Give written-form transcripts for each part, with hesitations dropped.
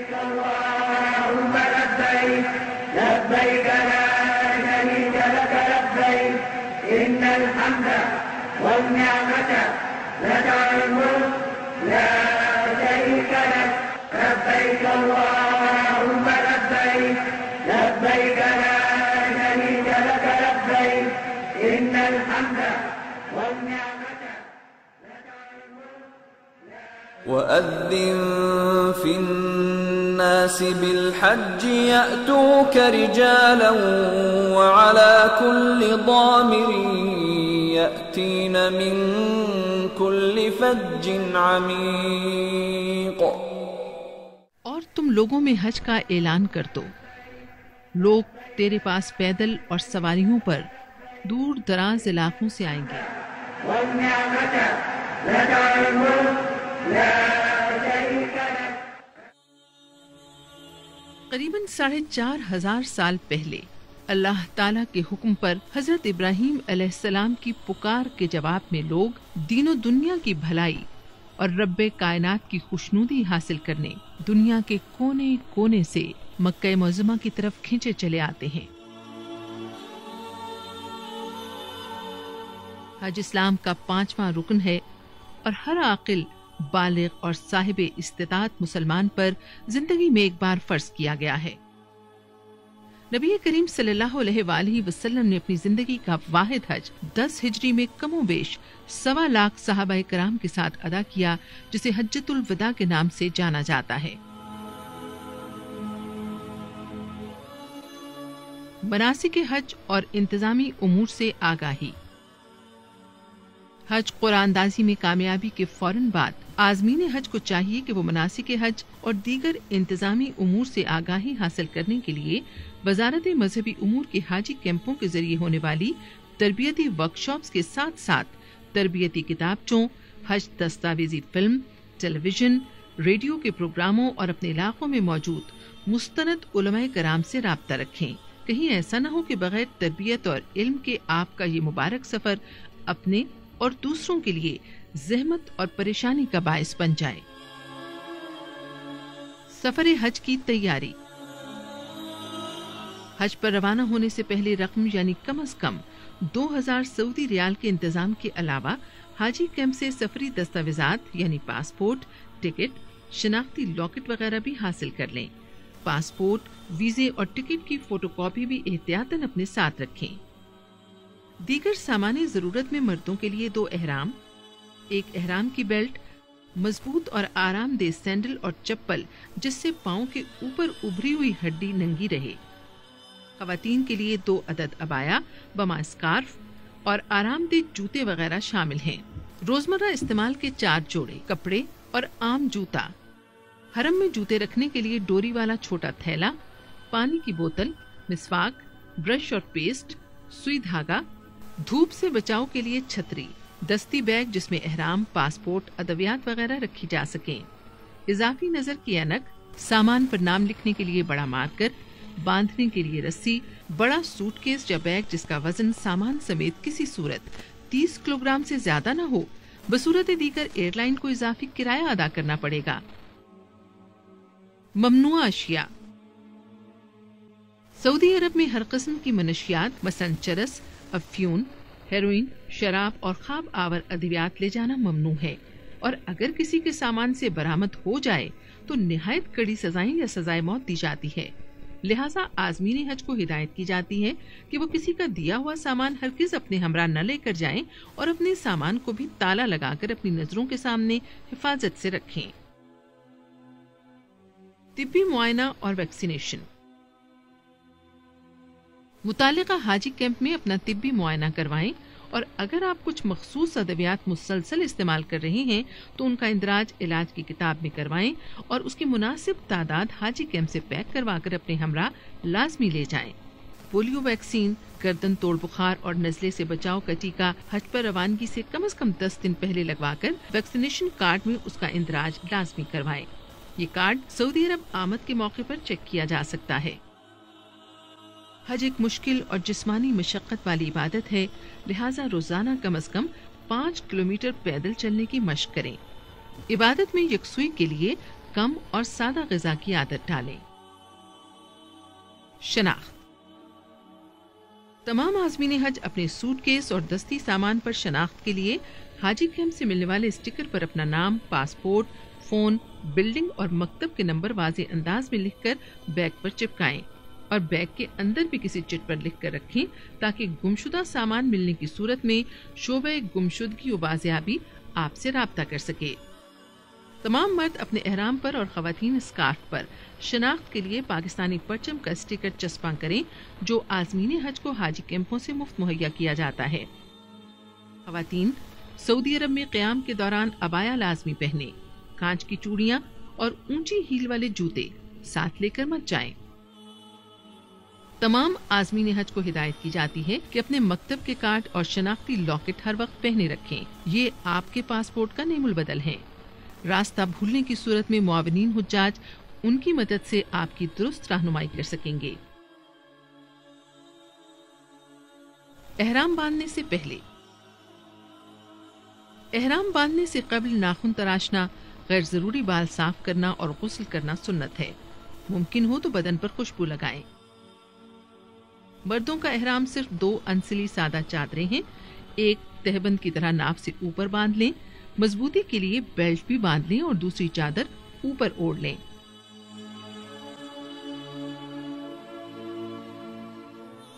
لبيك اللهم لبيك لبيك لا شريك لك لبيك إن الحمد والنعمة لك والملك لا شريك لك لبيك اللهم لبيك لبيك لا شريك لك لبيك إن الحمد والنعمة لك والملك. وأذن في الناس بالحج يأتوك رجالا وعلى كل ضامر يأتين من كل فج عميق. اور تم لوگوں میں حج کا اعلان کر دو، لوگ تیرے پاس پیدل اور سواریوں پر دور دراز علاقوں سے آئیں گے. قریباً 4,500 سال پہلے اللہ تعالیٰ کے حکم پر حضرت ابراہیم علیہ السلام کی پکار کے جواب میں لوگ دین و دنیا کی بھلائی اور رب کائنات کی خوشنودی حاصل کرنے دنیا کے کونے کونے سے مکہ معظمہ کی طرف کھینچے چلے آتے ہیں. حج اسلام کا 5واں رکن ہے اور ہر عاقل بالغ اور صاحب استطاعت مسلمان پر زندگی میں ایک بار فرض کیا گیا ہے. نبی کریم صلی اللہ علیہ وآلہ وسلم نے اپنی زندگی کا واحد حج 10 ہجری میں کم و بیش 1.25 لاکھ صحابہ کرام کے ساتھ ادا کیا، جسے حجۃ الوداع کے نام سے جانا جاتا ہے. مناسک حج اور انتظامی امور سے آگاہی. حج قرآن اندازی میں کامیابی کے فوراً بعد عازمین حج کو چاہیے کہ وہ مناسک حج اور دیگر انتظامی امور سے آگاہی حاصل کرنے کے لیے وزارت مذہبی امور کے حاجی کیمپوں کے ذریعے ہونے والی تربیتی ورکشاپس کے ساتھ ساتھ تربیتی کتابچوں، حج دستاویزی فلم، ٹیلی ویژن، ریڈیو کے پروگراموں اور اپنے علاقوں میں موجود مستند علماء کرام سے رابطہ رکھیں. کہیں ایسا نہ ہو کہ بغیر تربیت اور علم کے آپ کا یہ مبارک سفر اپنے اور دوسروں کے لیے زحمت اور پریشانی کا باعث بن جائے. سفر حج کی تیاری. حج پر روانہ ہونے سے پہلے رقم یعنی کم از کم 2000 سعودی ریال کے انتظام کے علاوہ حاجی کیمپ سے سفری دستاویزات یعنی پاسپورٹ، ٹکٹ، شناختی لاکٹ وغیرہ بھی حاصل کر لیں. پاسپورٹ، ویزے اور ٹکٹ کی فوٹو کاپی بھی احتیاطاً اپنے ساتھ رکھیں. دیگر سامان ضرورت میں مردوں کے لیے 2 احرام، ایک احرام کی بیلٹ، مضبوط اور آرام دہ سینڈل اور چپل جس سے پاؤں کے اوپر ابھری ہوئی ہڈی ننگی رہے. خواتین کے لیے 2 عدد عبایا، بما اسکارف اور آرام دہ جوتے وغیرہ شامل ہیں. روزمرہ استعمال کے 4 جوڑے کپڑے اور عام جوتا. حرم میں جوتے رکھنے کے لیے ڈوری والا چھوٹا تھیلا، پانی کی بوتل، مسواک، برش اور پیسٹ، سوئی دھاگا، دھوپ سے بچاؤ کے لیے چھتری، دستی بیگ جس میں احرام، پاسپورٹ، ادویات وغیرہ رکھی جا سکیں، اضافی نظر کی اینک، سامان پر نام لکھنے کے لیے بڑا مارکر، باندھنے کے لیے رسی، بڑا سوٹ کیس یا بیگ جس کا وزن سامان سمیت کسی صورت 30 کلو گرام سے زیادہ نہ ہو، بصورت دیگر ایئر لائن کو اضافی کرایہ ادا کرنا پڑے گا. ممنوع اشیاء. سعودی عرب میں ہر قسم کی منشیات مثلاً چرس، افیون، ہیروئن، شراب اور خواب آور ادویات لے جانا ممنوع ہے، اور اگر کسی کے سامان سے برآمد ہو جائے تو نہایت کڑی سزائیں یا سزائے موت دی جاتی ہے. لہٰذا عازمین حج کو ہدایت کی جاتی ہے کہ وہ کسی کا دیا ہوا سامان ہرگز اپنے ہمراہ نہ لے کر جائیں اور اپنے سامان کو بھی تالا لگا کر اپنی نظروں کے سامنے حفاظت سے رکھیں. طبی معائنہ اور ویکسینیشن. متعلقہ حاجی کیمپ میں اپنا طبی معائنہ کروائیں، اور اگر آپ کچھ مخصوص ادویات مسلسل استعمال کر رہے ہیں تو ان کا اندراج علاج کی کتاب میں کروائیں اور اس کی مناسب تعداد حاجی کیمپ سے پیک کروا کر اپنے ہمراہ لازمی لے جائیں. پولیو ویکسین، گردن توڑ بخار اور نزلے سے بچاؤ کا ٹیکہ حج پر روانگی سے کم از کم 10 دن پہلے لگوا کر ویکسینیشن کارڈ میں اس کا اندراج لازمی کروائیں. یہ کارڈ سعودی عرب آمد کے موقع پر چیک کیا جا سکتا ہے. حج ایک مشکل اور جسمانی مشقت والی عبادت ہے، لہٰذا روزانہ کم از کم 5 کلومیٹر پیدل چلنے کی مشق کریں. عبادت میں یکسوئی کے لیے کم اور سادہ غذا کی عادت ڈالیں۔ شناخت: تمام عازمین حج اپنے سوٹ کیس اور دستی سامان پر شناخت کے لیے حاجی کیمپ سے ملنے والے اسٹیکر پر اپنا نام، پاسپورٹ، فون، بلڈنگ اور مکتب کے نمبر واضح انداز میں لکھ کر بیگ پر چپکائیں اور بیگ کے اندر بھی کسی چٹ پر لکھ کر رکھیں تاکہ گمشدہ سامان ملنے کی صورت میں شعبہ گمشدگی و بازیابی آپ سے رابطہ کر سکے۔ تمام مرد اپنے احرام پر اور خواتین اسکارف پر شناخت کے لیے پاکستانی پرچم کا اسٹیکر چسپاں کریں جو عازمین حج کو حاجی کیمپوں سے مفت مہیا کیا جاتا ہے۔ خواتین سعودی عرب میں قیام کے دوران عبایا لازمی پہنیں، کانچ کی چوڑیاں اور اونچی ہیل والے جوتے ساتھ لے کر مت جائیں۔ تمام عازمین حج کو ہدایت کی جاتی ہے کہ اپنے مکتب کے کارڈ اور شناختی لاکٹ ہر وقت پہنے رکھیں، یہ آپ کے پاسپورٹ کا نعم البدل ہے۔ راستہ بھولنے کی صورت میں معاونین حجاج ان کی مدد سے آپ کی درست رہنمائی کر سکیں گے۔ احرام باندھنے سے پہلے: احرام باندھنے سے قبل ناخن تراشنا، غیر ضروری بال صاف کرنا اور غسل کرنا سنت ہے۔ ممکن ہو تو بدن پر خوشبو لگائیں۔ مردوں کا احرام صرف 2 انسلی سادہ چادریں ہیں، ایک تہبند کی طرح ناف سے اوپر باندھ لیں، مضبوطی کے لیے بیلٹ بھی باندھ لیں اور دوسری چادر اوپر اوڑھ لیں۔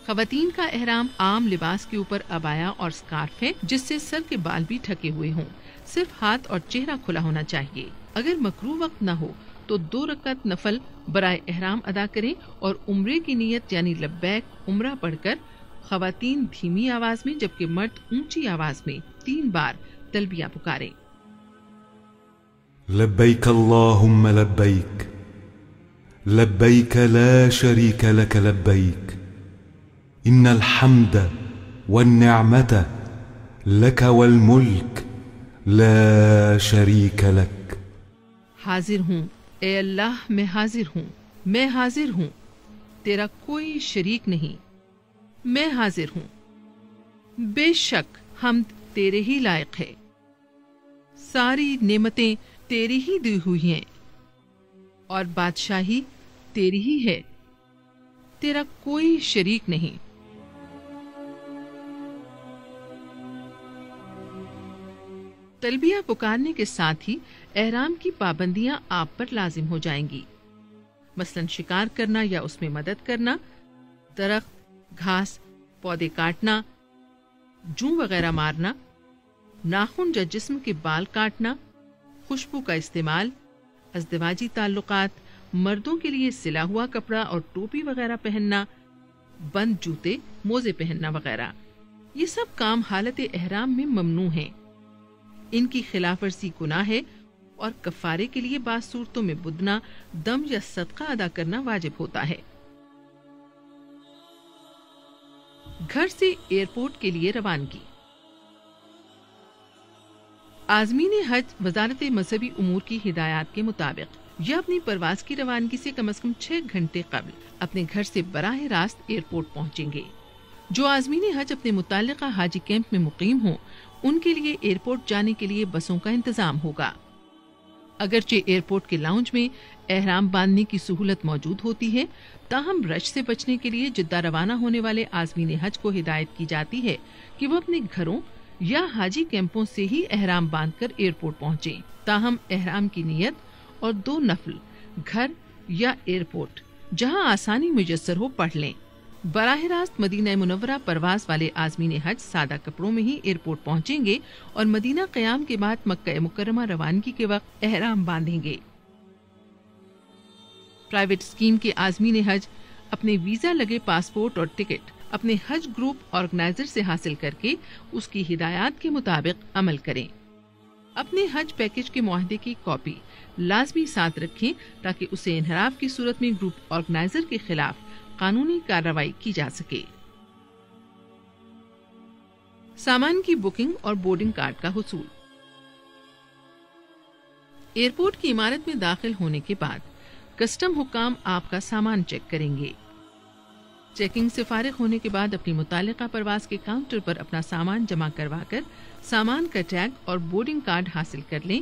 خواتین کا احرام عام لباس کے اوپر عبایا اور سکارف ہے جس سے سر کے بال بھی ڈھکے ہوئے ہوں، صرف ہاتھ اور چہرہ کھلا ہونا چاہیے۔ اگر مکروہ وقت نہ ہو تو 2 رکعت نفل برائے احرام ادا کریں اور عمرے کی نیت یعنی لبیک عمرہ پڑھ کر خواتین دھیمی آواز میں جبکہ مرد اونچی آواز میں 3 بار تلبیہ پکاریں۔ لبیک اللہم لبیک لبیک لا شریک لک لبیک ان الحمد والنعمت لک والملک لا شریک لک۔ حاضر ہوں اے اللہ، میں حاضر ہوں، میں حاضر ہوں، تیرا کوئی شریک نہیں، میں حاضر ہوں، بے شک حمد تیرے ہی لائق ہے، ساری نعمتیں تیری ہی دی ہوئی ہیں اور بادشاہی تیری ہی ہے، تیرا کوئی شریک نہیں۔ تلبیہ پکارنے کے ساتھ ہی احرام کی پابندیاں آپ پر لازم ہو جائیں گی، مثلاً شکار کرنا یا اس میں مدد کرنا، درخت، گھاس، پودے کاٹنا، جوں وغیرہ مارنا، ناخن یا جسم کے بال کاٹنا، خوشبو کا استعمال، ازدواجی تعلقات، مردوں کے لیے سلا ہوا کپڑا اور ٹوپی وغیرہ پہننا، بند جوتے، موزے پہننا وغیرہ، یہ سب کام حالت احرام میں ممنوع ہیں۔ ان کی خلاف ورزی گناہ ہے اور کفارے کے لیے بعض صورتوں میں بدنا، دم یا صدقہ ادا کرنا واجب ہوتا ہے۔ گھر سے ایئرپورٹ کے لیے روانگی: عازمین حج وزارت مذہبی امور کی ہدایات کے مطابق یا اپنی پرواز کی روانگی سے کم از کم 6 گھنٹے قبل اپنے گھر سے براہ راست ایئرپورٹ پہنچیں گے۔ جو عازمین حج اپنے متعلقہ حاجی کیمپ میں مقیم ہوں ان کے لیے ایئرپورٹ جانے کے لیے بسوں کا انتظام ہوگا۔ اگرچہ ایئرپورٹ کے لاؤنج میں احرام باندھنے کی سہولت موجود ہوتی ہے، تاہم رش سے بچنے کے لیے جدہ روانہ ہونے والے عازمین حج کو ہدایت کی جاتی ہے کہ وہ اپنے گھروں یا حاجی کیمپوں سے ہی احرام باندھ کر ایئرپورٹ پہنچیں۔ تاہم احرام کی نیت اور 2 نفل گھر یا ایئرپورٹ جہاں آسانی میسر ہو پڑھ لیں۔ براہ راست مدینہ منورہ پرواز والے عازمین حج سادہ کپڑوں میں ہی ایئرپورٹ پہنچیں گے اور مدینہ قیام کے بعد مکہ مکرمہ روانگی کے وقت احرام باندھیں گے۔ پرائیویٹ اسکیم کے عازمین حج اپنے ویزا لگے پاسپورٹ اور ٹکٹ اپنے حج گروپ آرگنائزر سے حاصل کر کے اس کی ہدایات کے مطابق عمل کریں۔ اپنے حج پیکج کے معاہدے کی کاپی لازمی ساتھ رکھیں تاکہ اسے انحراف کی صورت میں گروپ آرگنائزر کے خلاف قانونی کارروائی کی جا سکے۔ سامان کی بکنگ اور بورڈنگ کارڈ کا حصول: ایئرپورٹ کی عمارت میں داخل ہونے کے بعد کسٹم حکام آپ کا سامان چیک کریں گے۔ چیکنگ سے فارغ ہونے کے بعد اپنی متعلقہ پرواز کے کاؤنٹر پر اپنا سامان جمع کروا کر سامان کا ٹیگ اور بورڈنگ کارڈ حاصل کر لیں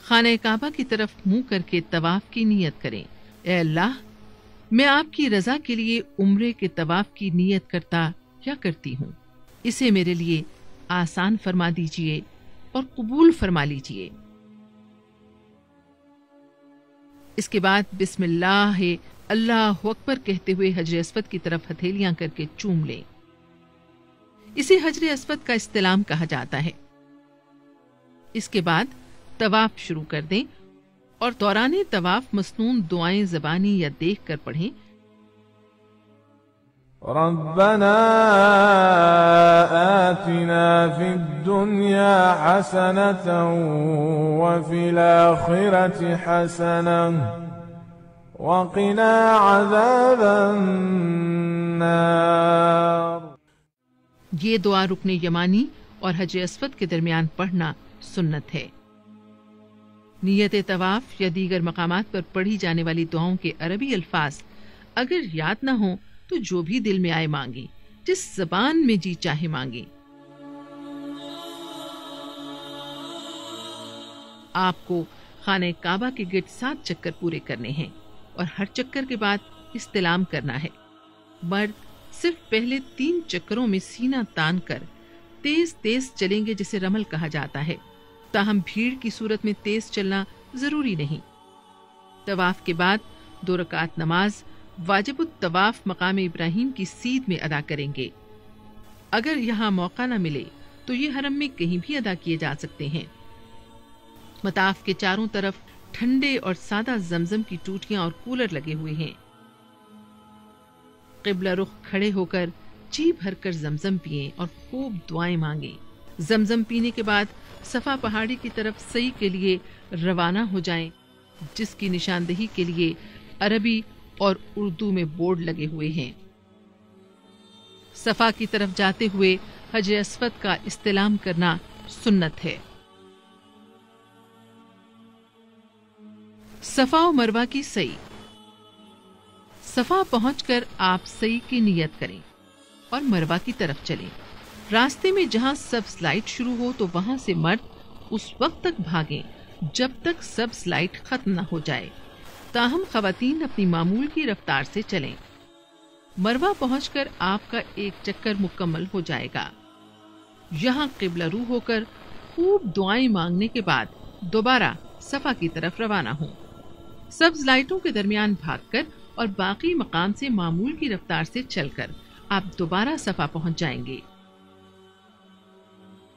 خانہ کعبہ کی طرف منہ کر کے طواف کی نیت کریں۔ اے اللہ، میں آپ کی رضا کے لیے عمرے کے طواف کی نیت کرتا یا کرتی ہوں، اسے میرے لیے آسان فرما دیجئے اور قبول فرما لیجئے۔ اس کے بعد بسم اللہ اللہ اکبر کہتے ہوئے حجر اسود کی طرف ہتھیلیاں کر کے چوم لیں۔ اسے حجر اسود کا استلام کہا جاتا ہے۔ اس کے بعد طواف شروع کر دیں اور دوران طواف مسنون دعائیں زبانی یا دیکھ کر پڑھیں۔ ربنا آتنا في الدنيا حسنة وفي الآخرة حسنة وقنا عذاب النار۔ یہ دعا رکن یمانی اور حجر اسود کے درمیان پڑھنا سنت ہے۔ نیت طواف یا دیگر مقامات پر پڑھی جانے والی دعاؤں کے عربی الفاظ اگر یاد نہ ہوں تو جو بھی دل میں آئے مانگیں، جس زبان میں جی چاہے مانگیں۔ آپ کو خانہ کعبہ کے گرد 7 چکر پورے کرنے ہیں اور ہر چکر کے بعد استلام کرنا ہے۔ مرد صرف پہلے 3 چکروں میں سینہ تان کر تیز تیز چلیں گے، جسے رمل کہا جاتا ہے، تاہم بھیڑ کی صورت میں تیز چلنا ضروری نہیں۔ طواف کے بعد 2 رکعت نماز واجب الطواف مقام ابراہیم کی سیدھ میں ادا کریں گے۔ اگر یہاں موقع نہ ملے تو یہ حرم میں کہیں بھی ادا کیے جا سکتے ہیں۔ مطاف کے چاروں طرف ٹھنڈے اور سادہ زمزم کی ٹوٹیاں اور کولر لگے ہوئے ہیں۔ قبلہ رخ کھڑے ہو کر جی بھر کر زمزم پئیں اور خوب دعائیں مانگیں۔ زمزم پینے کے بعد صفا پہاڑی کی طرف سعی کے لیے روانہ ہو جائیں، جس کی نشاندہی کے لیے عربی اور اردو میں بورڈ لگے ہوئے ہیں۔ صفا کی طرف جاتے ہوئے حجر اسود کا استلام کرنا سنت ہے۔ صفا و مروہ کی سعی۔ صفا پہنچ کر آپ سعی کی نیت کریں اور مروہ کی طرف چلیں۔ راستے میں جہاں سبز لائٹ شروع ہو تو وہاں سے مرد اس وقت تک بھاگیں جب تک سبز لائٹ ختم نہ ہو جائے، تاہم خواتین اپنی معمول کی رفتار سے چلیں۔ مروہ پہنچ کر آپ کا 1 چکر مکمل ہو جائے گا۔ یہاں قبلہ رو ہو کر خوب دعائیں مانگنے کے بعد دوبارہ صفا کی طرف روانہ ہوں۔ سبز لائٹوں کے درمیان بھاگ کر اور باقی مقام سے معمول کی رفتار سے چل کر آپ دوبارہ صفا پہنچ جائیں گے۔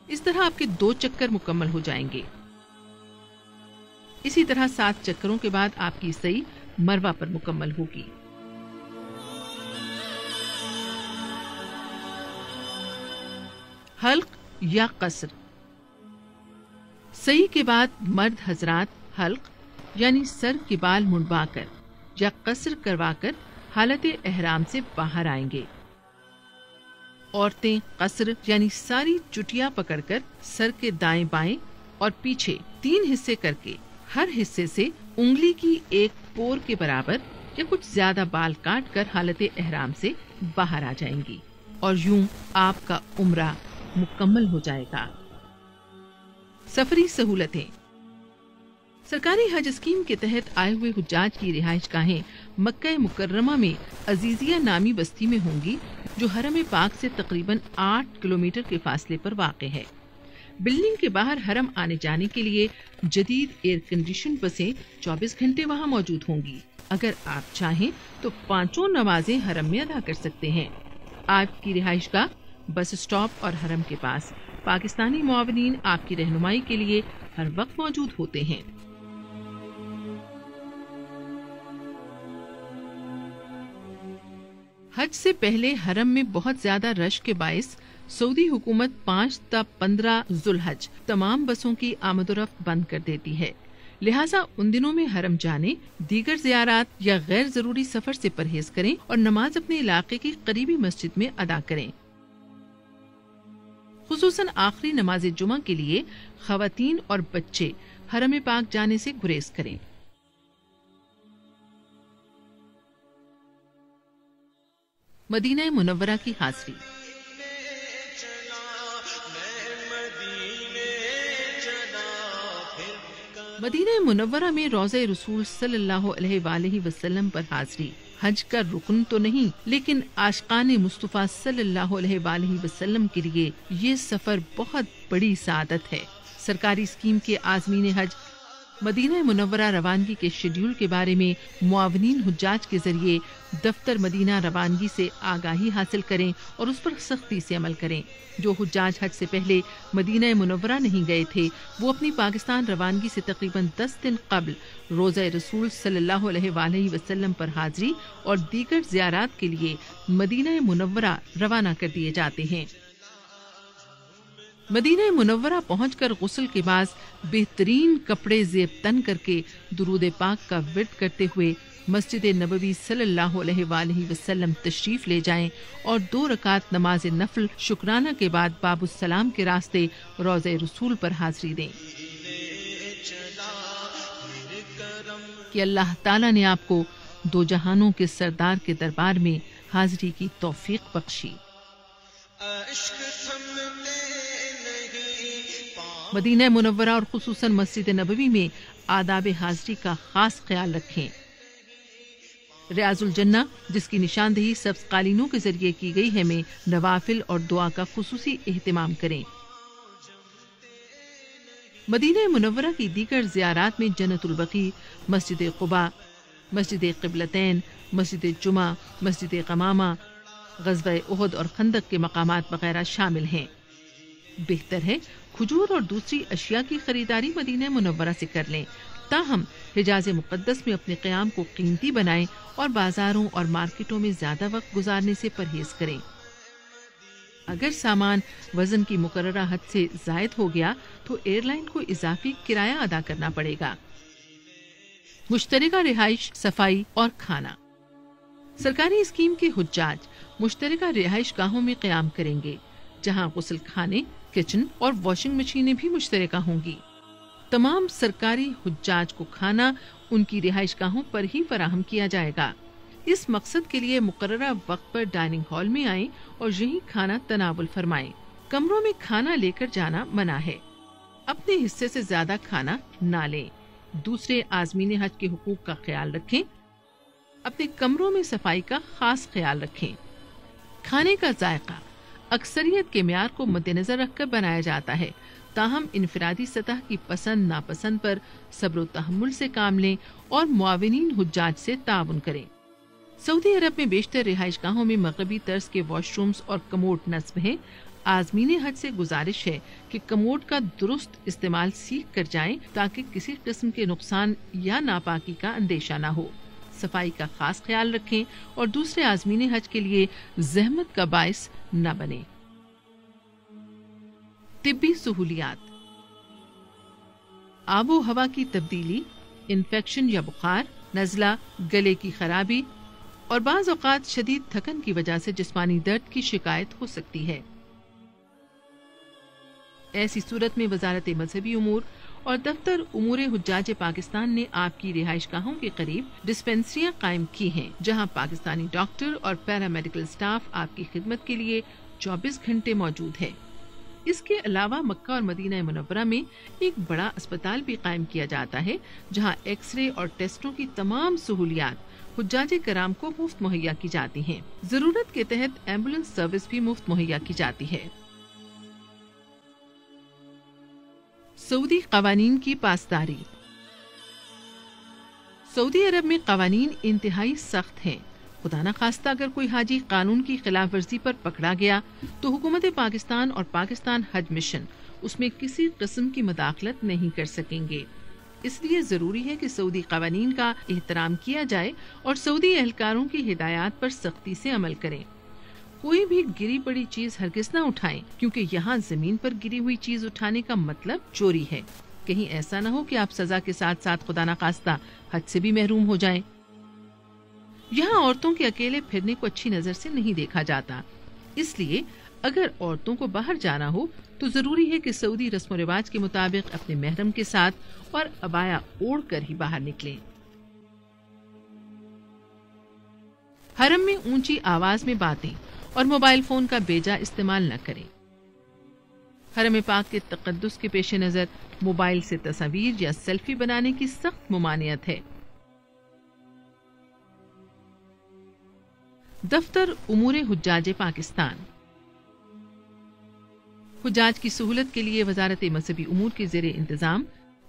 اس طرح آپ کے 2 چکر مکمل ہو جائیں گے۔ اسی طرح 7 چکروں کے بعد آپ کی سعی مروہ پر مکمل ہوگی۔ حلق یا قصر۔ سعی کے بعد مرد حضرات حلق یعنی سر کے بال منڈوا کر یا قصر کروا کر حالت احرام سے باہر آئیں گے۔ عورتیں قصر یعنی ساری چٹیاں پکڑ کر سر کے دائیں بائیں اور پیچھے 3 حصے کر کے ہر حصے سے انگلی کی 1 پور کے برابر یا کچھ زیادہ بال کاٹ کر حالت احرام سے باہر آ جائیں گی اور یوں آپ کا عمرہ مکمل ہو جائے گا۔ سفری سہولتیں۔ سرکاری حج اسکیم کے تحت آئے ہوئے حجاج کی رہائش گاہیں مکہ مکرمہ میں عزیزیہ نامی بستی میں ہوں گی، جو حرم پاک سے تقریباً 8 کلومیٹر کے فاصلے پر واقع ہے۔ بلڈنگ کے باہر حرم آنے جانے کے لیے جدید ایئر کنڈیشن بسیں 24 گھنٹے وہاں موجود ہوں گی۔ اگر آپ چاہیں تو 5 نمازیں حرم میں ادا کر سکتے ہیں۔ آپ کی رہائش گاہ، بس اسٹاپ اور حرم کے پاس پاکستانی معاونین آپ کی رہنمائی کے لیے ہر وقت موجود ہوتے ہیں۔ حج سے پہلے حرم میں بہت زیادہ رش کے باعث سعودی حکومت 5 تا 15 ذوالحج تمام بسوں کی آمد و رفت بند کر دیتی ہے، لہٰذا ان دنوں میں حرم جانے، دیگر زیارات یا غیر ضروری سفر سے پرہیز کریں اور نماز اپنے علاقے کی قریبی مسجد میں ادا کریں۔ خصوصاً آخری نماز جمعہ کے لیے خواتین اور بچے حرم پاک جانے سے گریز کریں۔ مدینہ منورہ کی حاضری۔ مدینہ منورہ میں روضہ رسول صلی اللہ علیہ وآلہ وسلم پر حاضری حج کا رکن تو نہیں، لیکن عاشقان مصطفیٰ صلی اللہ علیہ وآلہ وسلم کے لیے یہ سفر بہت بڑی سعادت ہے۔ سرکاری اسکیم کے عازمین حج مدینہ منورہ روانگی کے شیڈول کے بارے میں معاونین حجاج کے ذریعے دفتر مدینہ روانگی سے آگاہی حاصل کریں اور اس پر سختی سے عمل کریں۔ جو حجاج حج سے پہلے مدینہ منورہ نہیں گئے تھے وہ اپنی پاکستان روانگی سے تقریباً 10 دن قبل روضہ رسول صلی اللہ علیہ وآلہ وسلم پر حاضری اور دیگر زیارات کے لیے مدینہ منورہ روانہ کر دیے جاتے ہیں۔ مدینہ منورہ پہنچ کر غسل کے بعد بہترین کپڑے زیب تن کر کے درود پاک کا ورد کرتے ہوئے مسجد نبوی صلی اللہ علیہ وآلہ وسلم تشریف لے جائیں اور 2 رکعت نماز نفل شکرانہ کے بعد باب السلام کے راستے روضہ رسول پر حاضری دیں کہ اللہ تعالیٰ نے آپ کو 2 جہانوں کے سردار کے دربار میں حاضری کی توفیق بخشی۔ مدینہ منورہ اور خصوصاً مسجد نبوی میں آداب حاضری کا خاص خیال رکھیں۔ ریاض الجنہ جس کی نشاندہی سبز قالینوں کے ذریعے کی گئی ہے میں نوافل اور دعا کا خصوصی اہتمام کریں۔ مدینہ منورہ کی دیگر زیارات میں جنت البقیع، مسجد قباء، مسجد قبلتین، مسجد جمعہ، مسجد غمامہ، غزوہ احد اور خندق کے مقامات وغیرہ شامل ہیں۔ بہتر ہے کھجور اور دوسری اشیاء کی خریداری مدینہ منورہ سے کر لیں، تاہم حجاز مقدس میں اپنے قیام کو قیمتی بنائیں اور بازاروں اور مارکیٹوں میں زیادہ وقت گزارنے سے پرہیز کریں۔ اگر سامان وزن کی مقررہ حد سے زائد ہو گیا تو ایئر لائن کو اضافی کرایہ ادا کرنا پڑے گا۔ مشترکہ رہائش، صفائی اور کھانا۔ سرکاری اسکیم کے حجاج مشترکہ رہائش گاہوں میں قیام کریں گے جہاں غسل خانے، کچن اور واشنگ مشینیں بھی مشترکہ ہوں گی۔ تمام سرکاری حجاج کو کھانا ان کی رہائش گاہوں پر ہی فراہم کیا جائے گا۔ اس مقصد کے لیے مقررہ وقت پر ڈائننگ ہال میں آئیں اور یہیں کھانا تناول فرمائیں۔ کمروں میں کھانا لے کر جانا منع ہے۔ اپنے حصے سے زیادہ کھانا نہ لیں۔ دوسرے عازمین حج کے حقوق کا خیال رکھیں۔ اپنے کمروں میں صفائی کا خاص خیال رکھیں۔ کھانے کا ذائقہ اکثریت کے معیار کو مد نظر رکھ کر بنایا جاتا ہے، تاہم انفرادی سطح کی پسند ناپسند پر صبر و تحمل سے کام لیں اور معاونین حجاج سے تعاون کریں۔ سعودی عرب میں بیشتر رہائش گاہوں میں مغربی طرز کے واش رومز اور کموڈ نصب ہیں۔ عازمین حج سے گزارش ہے کہ کموڈ کا درست استعمال سیکھ کر جائیں تاکہ کسی قسم کے نقصان یا ناپاکی کا اندیشہ نہ ہو۔ صفائی کا خاص خیال رکھیں اور دوسرے عازمین حج کے لیے زحمت کا باعث نہ بنیں۔ طبی سہولیات۔ آب و ہوا کی تبدیلی، انفیکشن یا بخار، نزلہ، گلے کی خرابی اور بعض اوقات شدید تھکن کی وجہ سے جسمانی درد کی شکایت ہو سکتی ہے۔ ایسی صورت میں وزارت مذہبی امور اور دفتر امور حجاج پاکستان نے آپ کی رہائش گاہوں کے قریب ڈسپینسریاں قائم کی ہیں جہاں پاکستانی ڈاکٹر اور پیرامیڈیکل سٹاف آپ کی خدمت کے لیے 24 گھنٹے موجود ہے۔ اس کے علاوہ مکہ اور مدینہ منورہ میں ایک بڑا اسپتال بھی قائم کیا جاتا ہے جہاں ایکس رے اور ٹیسٹوں کی تمام سہولیات حجاج کرام کو مفت مہیا کی جاتی ہیں۔ ضرورت کے تحت ایمبولینس سروس بھی مفت مہیا کی جاتی ہے۔ سعودی قوانین کی پاسداری۔ سعودی عرب میں قوانین انتہائی سخت ہیں۔ خدا نخواستہ اگر کوئی حاجی قانون کی خلاف ورزی پر پکڑا گیا تو حکومت پاکستان اور پاکستان حج مشن اس میں کسی قسم کی مداخلت نہیں کر سکیں گے۔ اس لیے ضروری ہے کہ سعودی قوانین کا احترام کیا جائے اور سعودی اہلکاروں کی ہدایات پر سختی سے عمل کریں۔ کوئی بھی گری پڑی چیز ہرگز نہ اٹھائیں کیونکہ یہاں زمین پر گری ہوئی چیز اٹھانے کا مطلب چوری ہے۔ کہیں ایسا نہ ہو کہ آپ سزا کے ساتھ ساتھ خدا نخواستہ حج سے بھی محروم ہو جائیں۔ یہاں عورتوں کے اکیلے پھرنے کو اچھی نظر سے نہیں دیکھا جاتا، اس لیے اگر عورتوں کو باہر جانا ہو تو ضروری ہے کہ سعودی رسم و رواج کے مطابق اپنے محرم کے ساتھ اور عبایا اوڑھ کر ہی باہر نکلیں۔ حرم میں اونچی آواز میں باتیں اور موبائل فون کا بیجا استعمال نہ کریں۔ حرم پاک کے تقدس کے پیش نظر موبائل سے تصاویر یا سیلفی بنانے کی سخت ممانعت ہے۔ دفتر امور حجاج پاکستان۔ حجاج کی سہولت کے لیے وزارت مذہبی امور کے زیر انتظام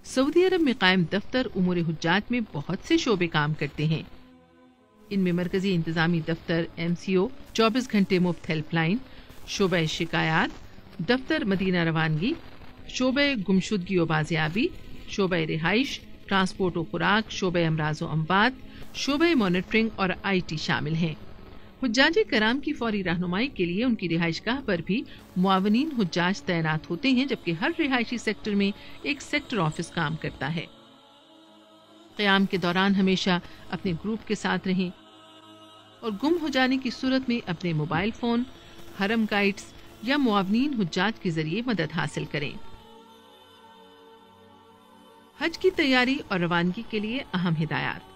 سعودی عرب میں قائم دفتر امور حجاج میں بہت سے شعبے کام کرتے ہیں۔ ان میں مرکزی انتظامی دفتر MCO، 24 گھنٹے مفت ہیلپ لائن، شعبہ شکایات، دفتر مدینہ روانگی، شعبہ گمشدگی و بازیابی، شعبہ رہائش، ٹرانسپورٹ و خوراک، شعبہ امراض و اموات، شعبہ مانیٹرنگ اور IT شامل ہیں۔ حجاج کرام کی فوری رہنمائی کے لیے ان کی رہائش گاہ پر بھی معاونین حجاج تعینات ہوتے ہیں، جبکہ ہر رہائشی سیکٹر میں ایک سیکٹر آفس کام کرتا ہے۔ قیام کے دوران ہمیشہ اپنے گروپ کے ساتھ رہیں اور گم ہو جانے کی صورت میں اپنے موبائل فون، حرم گائیڈز یا معاونین حجاج کے ذریعے مدد حاصل کریں۔ حج کی تیاری اور روانگی کے لیے اہم ہدایات۔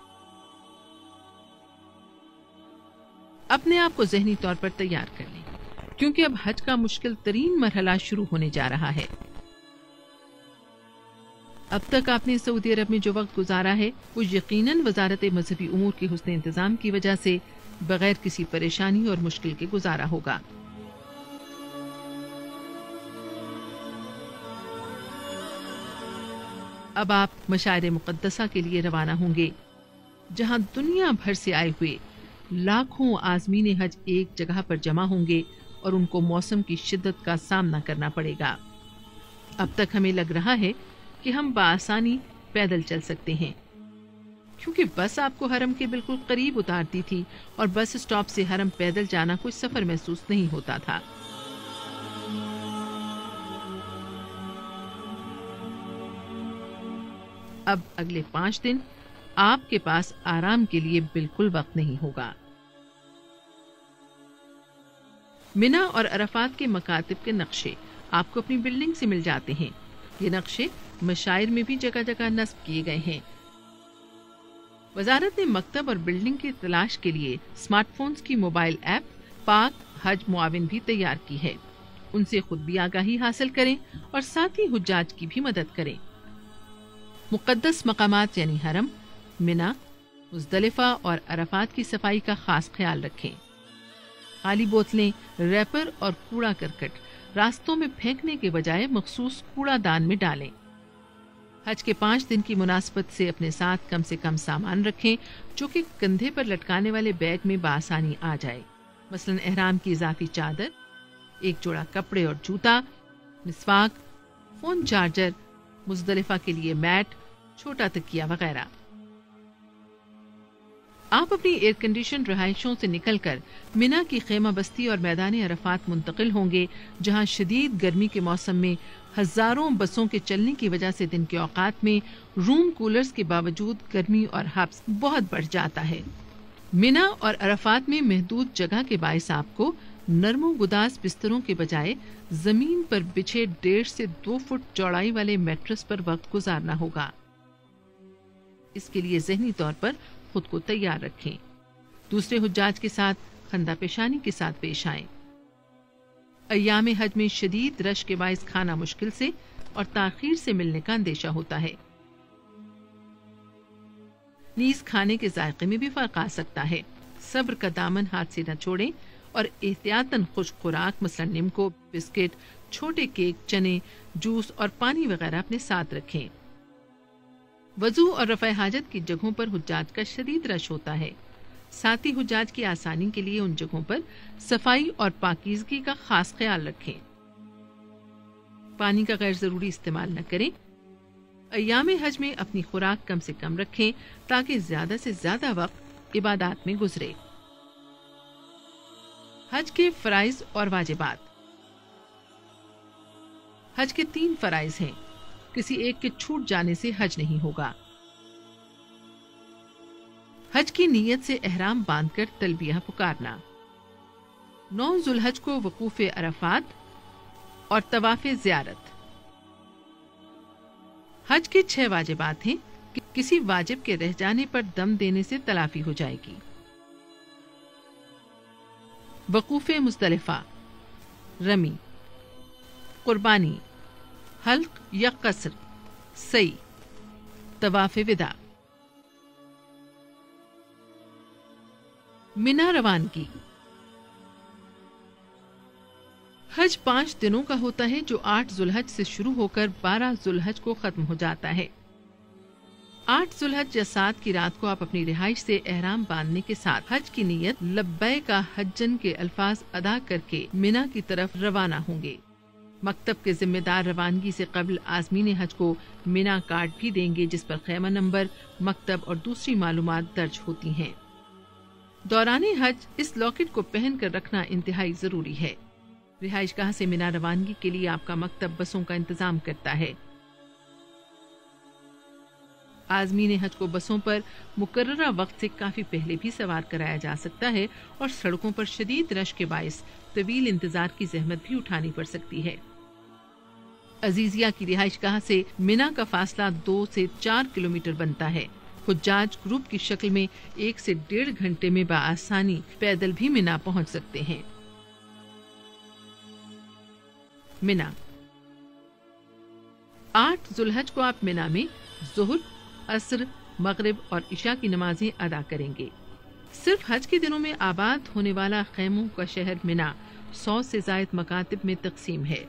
اپنے آپ کو ذہنی طور پر تیار کر لیں، کیونکہ اب حج کا مشکل ترین مرحلہ شروع ہونے جا رہا ہے۔ اب تک آپ نے سعودی عرب میں جو وقت گزارا ہے وہ یقیناً وزارت مذہبی امور کے حسن انتظام کی وجہ سے بغیر کسی پریشانی اور مشکل کے گزارا ہوگا۔ اب آپ مشاعر مقدسہ کے لیے روانہ ہوں گے، جہاں دنیا بھر سے آئے ہوئے لاکھوں عازمین حج ایک جگہ پر جمع ہوں گے اور ان کو موسم کی شدت کا سامنا کرنا پڑے گا۔ اب تک ہمیں لگ رہا ہے کہ ہم بآسانی پیدل چل سکتے ہیں، کیونکہ بس آپ کو حرم کے بالکل قریب اتارتی تھی اور بس اسٹاپ سے حرم پیدل جانا کوئی سفر محسوس نہیں ہوتا تھا۔ اب اگلے 5 دن آپ کے پاس آرام کے لیے بالکل وقت نہیں ہوگا۔ منا اور عرفات کے مکاتب کے نقشے آپ کو اپنی بلڈنگ سے مل جاتے ہیں۔ یہ نقشے مشاعر میں بھی جگہ جگہ نصب کیے گئے ہیں۔ وزارت نے مکتب اور بلڈنگ کی تلاش کے لیے اسمارٹ فونز کی موبائل ایپ پاک حج معاون بھی تیار کی ہے۔ ان سے خود بھی آگاہی حاصل کریں اور ساتھ ہی حجاج کی بھی مدد کریں۔ مقدس مقامات یعنی حرم، منا، مزدلفہ اور عرفات کی صفائی کا خاص خیال رکھیں۔ خالی بوتلیں، ریپر اور کوڑا کرکٹ راستوں میں پھینکنے کے بجائے مخصوص کوڑا دان میں ڈالیں۔ حج کے 5 دن کی مناسبت سے اپنے ساتھ کم سے کم سامان رکھیں جو کہ کندھے پر لٹکانے والے بیگ میں بآسانی آ جائے، مثلا احرام کی اضافی چادر، ایک جوڑا کپڑے اور جوتا، مسواک، فون چارجر، مزدلفہ کے لیے میٹ، چھوٹا تکیہ وغیرہ۔ آپ اپنی ایئر کنڈیشن رہائشوں سے نکل کر منا کی خیمہ بستی اور میدان عرفات منتقل ہوں گے، جہاں شدید گرمی کے موسم میں ہزاروں بسوں کے چلنے کی وجہ سے دن کے اوقات میں روم کولرز کے باوجود گرمی اور حبس بہت بڑھ جاتا ہے۔ منا اور عرفات میں محدود جگہ کے باعث آپ کو نرم و گداز بستروں کے بجائے زمین پر بچھے 1.5 سے 2 فٹ چوڑائی والے میٹرس پر وقت گزارنا ہوگا۔ اس کے لیے ذہنی طور پر خود کو تیار رکھیں۔ دوسرے حجاج کے ساتھ خندہ پیشانی کے ساتھ پیش آئیں۔ ایام حج میں شدید رش کے باعث کھانا مشکل سے اور تاخیر سے ملنے کا اندیشہ ہوتا ہے۔ نیز کھانے کے ذائقے میں بھی فرق آ سکتا ہے۔ صبر کا دامن ہاتھ سے نہ چھوڑیں اور احتیاطاً خشک خوراک مثلا نمکو، بسکٹ، چھوٹے کیک، چنے، جوس اور پانی وغیرہ اپنے ساتھ رکھیں۔ وضو اور رفع حاجت کی جگہوں پر حجاج کا شدید رش ہوتا ہے۔ ساتھی حجاج کی آسانی کے لیے ان جگہوں پر صفائی اور پاکیزگی کا خاص خیال رکھیں۔ پانی کا غیر ضروری استعمال نہ کریں۔ ایام حج میں اپنی خوراک کم سے کم رکھیں تاکہ زیادہ سے زیادہ وقت عبادات میں گزرے۔ حج کے فرائض اور واجبات۔ حج کے 3 فرائض ہیں، کسی ایک کے چھوٹ جانے سے حج نہیں ہوگا۔ حج کی نیت سے احرام باندھ کر تلبیہ پکارنا، 9 ذوالحج کو وقوف عرفات اور طواف زیارت۔ حج کے 6 واجبات ہیں کہ کسی واجب کے رہ جانے پر دم دینے سے تلافی ہو جائے گی۔ وقوف مزدلفہ، رمی، قربانی، حلق یا قصر، سعی، طواف ودا. منا روانگی. حج 5 دنوں کا ہوتا ہے جو 8 ذوالحج سے شروع ہو کر 12 ذوالحج کو ختم ہو جاتا ہے. 8 ذوالحج یا 7 کی رات کو آپ اپنی رہائش سے احرام باندھنے کے ساتھ حج کی نیت لبیک حجن کے الفاظ ادا کر کے منا کی طرف روانہ ہوں گے. مکتب کے ذمہ دار روانگی سے قبل عازمین حج کو منا کارڈ بھی دیں گے جس پر خیمہ نمبر، مکتب اور دوسری معلومات درج ہوتی ہیں. دوران حج اس لاکٹ کو پہن کر رکھنا انتہائی ضروری ہے. رہائش گاہ سے منا روانگی کے لیے آپ کا مکتب بسوں کا انتظام کرتا ہے. عازمین حج کو بسوں پر مقررہ وقت سے کافی پہلے بھی سوار کرایا جا سکتا ہے اور سڑکوں پر شدید رش کے باعث طویل انتظار کی زحمت بھی اٹھانی پڑ سکتی ہے. عزیزیہ کی رہائش گاہ سے منا کا فاصلہ 2 سے 4 کلومیٹر بنتا ہے. حجاج گروپ کی شکل میں 1 سے 1.5 گھنٹے میں بآسانی پیدل بھی منا پہنچ سکتے ہیں. منا. 8 ذوالحج کو آپ منا میں ظہر، عصر، مغرب اور عشاء کی نمازیں ادا کریں گے. صرف حج کے دنوں میں آباد ہونے والا خیموں کا شہر منا 100 سے زائد مکاتب میں تقسیم ہے.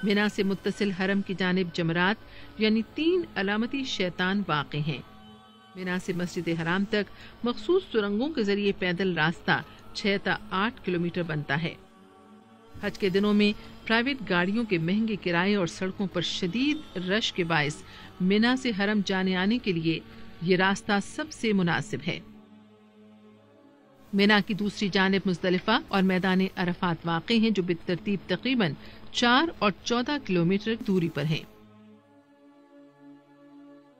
منا سے متصل حرم کی جانب جمرات یعنی 3 علامتی شیطان واقع ہیں. منا سے مسجد حرام تک مخصوص سرنگوں کے ذریعے پیدل راستہ 6 تا 8 کلومیٹر بنتا ہے. حج کے دنوں میں پرائیویٹ گاڑیوں کے مہنگے کرائے اور سڑکوں پر شدید رش کے باعث منا سے حرم جانے آنے کے لیے یہ راستہ سب سے مناسب ہے. منا کی دوسری جانب مزدلفہ اور میدان عرفات واقع ہیں جو بالترتیب تقریباً 4 اور 14 کلومیٹر دوری پر ہیں.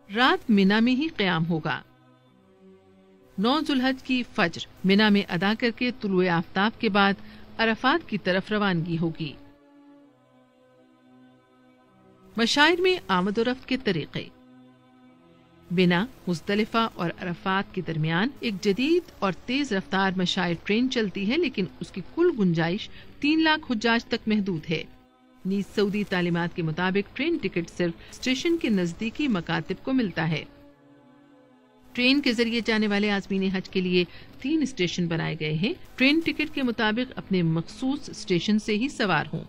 رات منا میں ہی قیام ہوگا. 9 ذوالحج کی فجر منا میں ادا کر کے طلوع آفتاب کے بعد عرفات کی طرف روانگی ہوگی. مشاعر میں آمد و رفت کے طریقے. منا، مزدلفہ اور عرفات کے درمیان ایک جدید اور تیز رفتار مشاعر ٹرین چلتی ہے لیکن اس کی کل گنجائش 3 لاکھ حجاج تک محدود ہے. نیز سعودی تعلیمات کے مطابق ٹرین ٹکٹ صرف اسٹیشن کے نزدیکی مکاتب کو ملتا ہے. ٹرین کے ذریعے جانے والے عازمین حج کے لیے 3 اسٹیشن بنائے گئے ہیں. ٹرین ٹکٹ کے مطابق اپنے مخصوص اسٹیشن سے ہی سوار ہوں.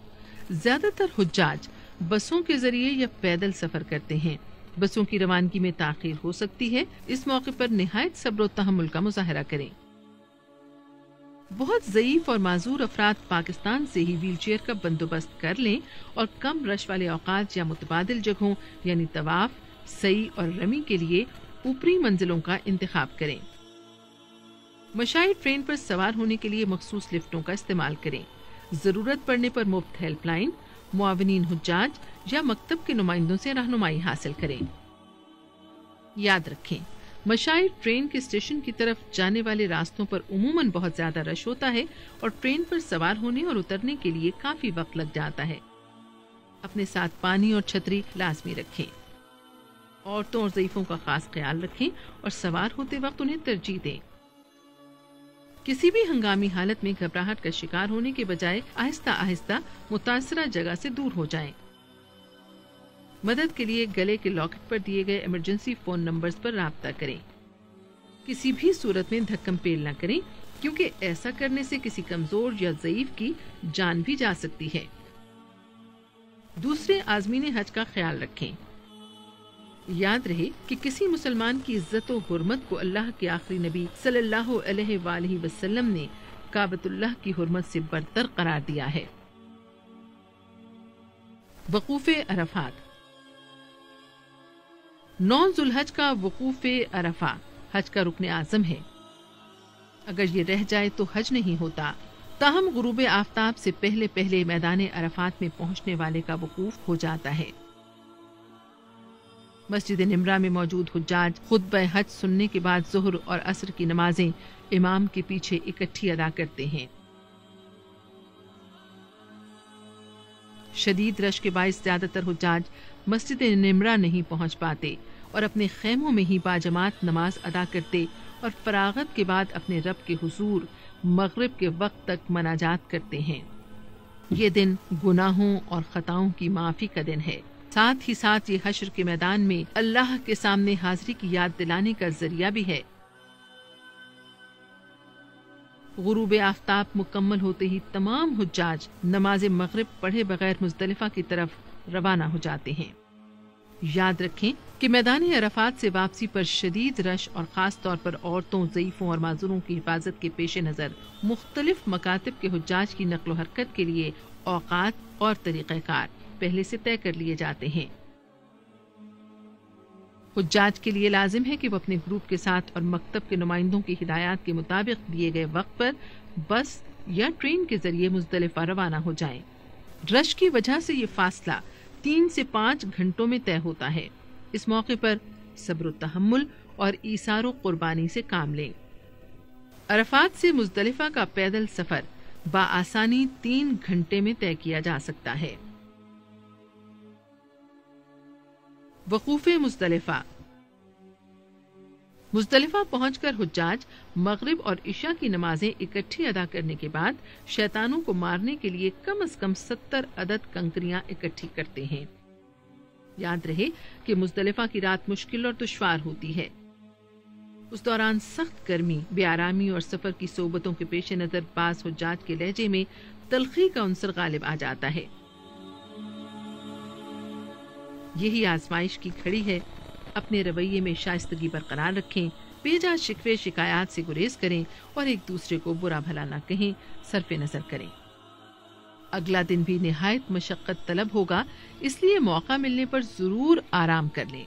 زیادہ تر حجاج بسوں کے ذریعے یا پیدل سفر کرتے ہیں. بسوں کی روانگی میں تاخیر ہو سکتی ہے. اس موقع پر نہایت صبر و تحمل کا مظاہرہ کریں. بہت ضعیف اور معذور افراد پاکستان سے ہی ویل چیئر کا بندوبست کر لیں اور کم رش والے اوقات یا متبادل جگہوں یعنی طواف، سعی اور رمی کے لیے اوپری منزلوں کا انتخاب کریں. مشاعر ٹرین پر سوار ہونے کے لیے مخصوص لفٹوں کا استعمال کریں. ضرورت پڑنے پر مفت ہیلپ لائن، معاونین حجاج یا مکتب کے نمائندوں سے رہنمائی حاصل کریں. یاد رکھیں، مشاعر ٹرین کے اسٹیشن کی طرف جانے والے راستوں پر عموماً بہت زیادہ رش ہوتا ہے اور ٹرین پر سوار ہونے اور اترنے کے لیے کافی وقت لگ جاتا ہے. اپنے ساتھ پانی اور چھتری لازمی رکھیں. عورتوں اور ضعیفوں کا خاص خیال رکھیں اور سوار ہوتے وقت انہیں ترجیح دیں. کسی بھی ہنگامی حالت میں گھبراہٹ کا شکار ہونے کے بجائے آہستہ آہستہ متاثرہ جگہ سے دور ہو جائیں. مدد کے لیے گلے کے لاکٹ پر دیے گئے ایمرجنسی فون نمبرز پر رابطہ کریں. کسی بھی صورت میں دھکم پیل نہ کریں کیونکہ ایسا کرنے سے کسی کمزور یا ضعیف کی جان بھی جا سکتی ہے. دوسرے عازمین حج کا خیال رکھیں. یاد رہے کہ کسی مسلمان کی عزت و حرمت کو اللہ کے آخری نبی صلی اللہ علیہ وآلہ وسلم نے کعبۃ اللہ کی حرمت سے برتر قرار دیا ہے. وقوف عرفات. 9 ذوالحج کا وقوف عرفہ حج کا رکن اعظم ہے. اگر یہ رہ جائے تو حج نہیں ہوتا. تاہم غروب آفتاب سے پہلے میدان عرفات میں پہنچنے والے کا وقوف ہو جاتا ہے. مسجد نمرہ میں موجود حجاج خطبہ حج سننے کے بعد ظہر اور عصر کی نمازیں امام کے پیچھے اکٹھی ادا کرتے ہیں. شدید رش کے باعث زیادہ تر حجاج مسجد نمرہ نہیں پہنچ پاتے اور اپنے خیموں میں ہی باجماعت نماز ادا کرتے اور فراغت کے بعد اپنے رب کے حضور مغرب کے وقت تک مناجات کرتے ہیں۔ یہ دن گناہوں اور خطاؤں کی معافی کا دن ہے، ساتھ ہی ساتھ یہ حشر کے میدان میں اللہ کے سامنے حاضری کی یاد دلانے کا ذریعہ بھی ہے۔ غروب آفتاب مکمل ہوتے ہی تمام حجاج نماز مغرب پڑھے بغیر مزدلفہ کی طرف روانہ ہو جاتے ہیں۔ یاد رکھیں کہ میدان عرفات سے واپسی پر شدید رش اور خاص طور پر عورتوں، ضعیفوں اور معذوروں کی حفاظت کے پیش نظر مختلف مکاتب کے حجاج کی نقل و حرکت کے لیے اوقات اور طریقہ کار پہلے سے طے کر لیے جاتے ہیں۔ حجاج کے لیے لازم ہے کہ وہ اپنے گروپ کے ساتھ اور مکتب کے نمائندوں کی ہدایات کے مطابق دیے گئے وقت پر بس یا ٹرین کے ذریعے مزدلفہ روانہ ہو جائیں۔ رش کی وجہ سے یہ فاصلہ 3 سے 5 گھنٹوں میں طے ہوتا ہے۔ اس موقع پر صبر و تحمل اور ایثار و قربانی سے کام لیں۔ عرفات سے مزدلفہ کا پیدل سفر بآسانی 3 گھنٹے میں طے کیا جا سکتا ہے۔ وقوف مزدلفہ۔ مزدلفہ پہنچ کر حجاج مغرب اور عشاء کی نمازیں اکٹھی ادا کرنے کے بعد شیطانوں کو مارنے کے لیے کم از کم 70 عدد کنکریاں اکٹھی کرتے ہیں۔ یاد رہے کہ مزدلفہ کی رات مشکل اور دشوار ہوتی ہے۔ اس دوران سخت گرمی، بے آرامی اور سفر کی صحبتوں کے پیش نظر بعض حجاج کے لہجے میں تلخی کا عنصر غالب آ جاتا ہے۔ یہی آزمائش کی کھڑی ہے۔ اپنے رویے میں شائستگی برقرار رکھیں، بے جا شکوے شکایات سے گریز کریں اور ایک دوسرے کو برا بھلا نہ کہیں، صرف نظر کریں۔ اگلا دن بھی نہایت مشقت طلب ہوگا، اس لیے موقع ملنے پر ضرور آرام کر لیں۔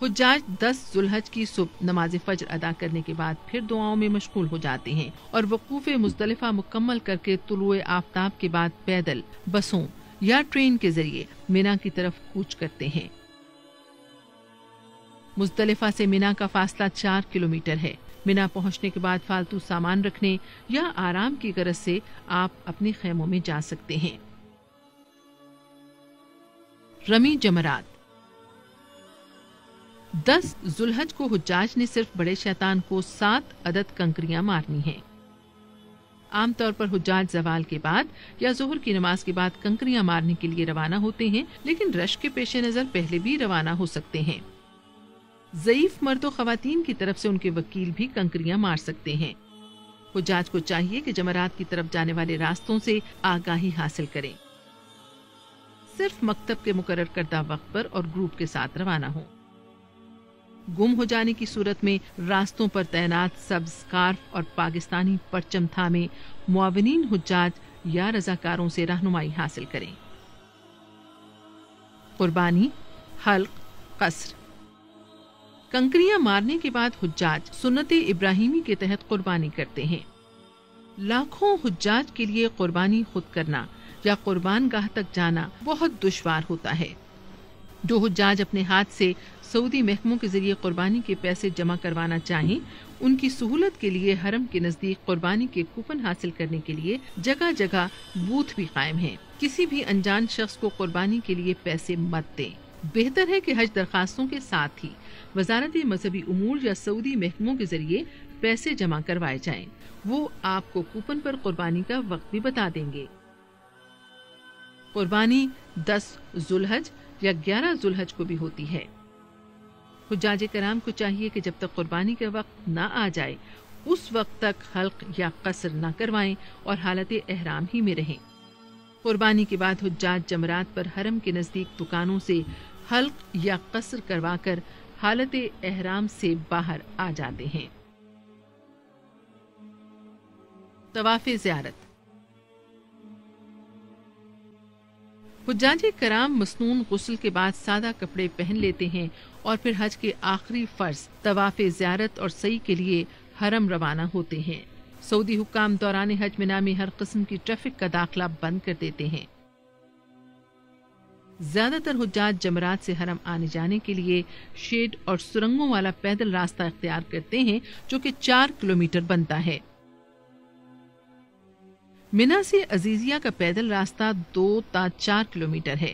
حجاج 10 ذوالحج کی صبح نماز فجر ادا کرنے کے بعد پھر دعاؤں میں مشغول ہو جاتے ہیں اور وقوف مزدلفہ مکمل کر کے طلوع آفتاب کے بعد پیدل، بسوں یا ٹرین کے ذریعے مینا کی طرف کوچ کرتے ہیں۔ مزدلفہ سے مینا کا فاصلہ 4 کلومیٹر ہے۔ مینا پہنچنے کے بعد فالتو سامان رکھنے یا آرام کی غرض سے آپ اپنے خیموں میں جا سکتے ہیں۔ رمی جمرات۔ 10 ذوالحج کو حجاج نے صرف بڑے شیطان کو 7 عدد کنکریاں مارنی ہیں۔ عام طور پر حجاج زوال کے بعد یا ظہر کی نماز کے بعد کنکریاں مارنے کے لیے روانہ ہوتے ہیں، لیکن رش کے پیش نظر پہلے بھی روانہ ہو سکتے ہیں۔ ضعیف مرد و خواتین کی طرف سے ان کے وکیل بھی کنکریاں مار سکتے ہیں۔ حجاج کو چاہیے کہ جمرات کی طرف جانے والے راستوں سے آگاہی حاصل کریں۔ صرف مکتب کے مقرر کردہ وقت پر اور گروپ کے ساتھ روانہ ہوں۔ گم ہو جانے کی صورت میں راستوں پر تعینات سبز سکارف اور پاکستانی پرچم تھامے معاونین حجاج یا رضاکاروں سے رہنمائی حاصل کریں۔ قربانی، حلق، قصر۔ کنکریاں مارنے کے بعد حجاج سنت ابراہیمی کے تحت قربانی کرتے ہیں۔ لاکھوں حجاج کے لیے قربانی خود کرنا یا قربان گاہ تک جانا بہت دشوار ہوتا ہے۔ جو حجاج اپنے ہاتھ سے سعودی محکموں کے ذریعے قربانی کے پیسے جمع کروانا چاہیں، ان کی سہولت کے لیے حرم کے نزدیک قربانی کے کوپن حاصل کرنے کے لیے جگہ جگہ بوتھ بھی قائم ہیں۔ کسی بھی انجان شخص کو قربانی کے لیے پیسے مت دیں۔ بہتر ہے کہ حج درخواستوں کے ساتھ ہی وزارت مذہبی امور یا سعودی محکموں کے ذریعے پیسے جمع کروائے جائیں۔ وہ آپ کو کوپن پر قربانی کا وقت بھی بتا دیں گے۔ قربانی 10 ذوالحج یا 11 ذوالحج کو بھی ہوتی ہے۔ حجاج کرام کو چاہیے کہ جب تک قربانی کا وقت نہ آ جائے اس وقت تک حلق یا قصر نہ کروائیں اور حالت احرام ہی میں رہیں۔ قربانی کے بعد حجاج جمرات پر حرم کے نزدیک دکانوں سے حلق یا قصر کروا کر حالت احرام سے باہر آ جاتے ہیں۔ طواف زیارت۔ حجاج کرام مسنون غسل کے بعد سادہ کپڑے پہن لیتے ہیں اور پھر حج کے آخری فرض طواف زیارت اور سعی کے لیے حرم روانہ ہوتے ہیں۔ سعودی حکام دوران حج مینا میں ہر قسم کی ٹریفک کا داخلہ بند کر دیتے ہیں۔ زیادہ تر حجاج جمرات سے حرم آنے جانے کے لیے شیڈ اور سرنگوں والا پیدل راستہ اختیار کرتے ہیں جو کہ 4 کلومیٹر بنتا ہے۔ مینا سے عزیزیہ کا پیدل راستہ 2 تا 4 کلومیٹر ہے۔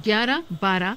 11, 12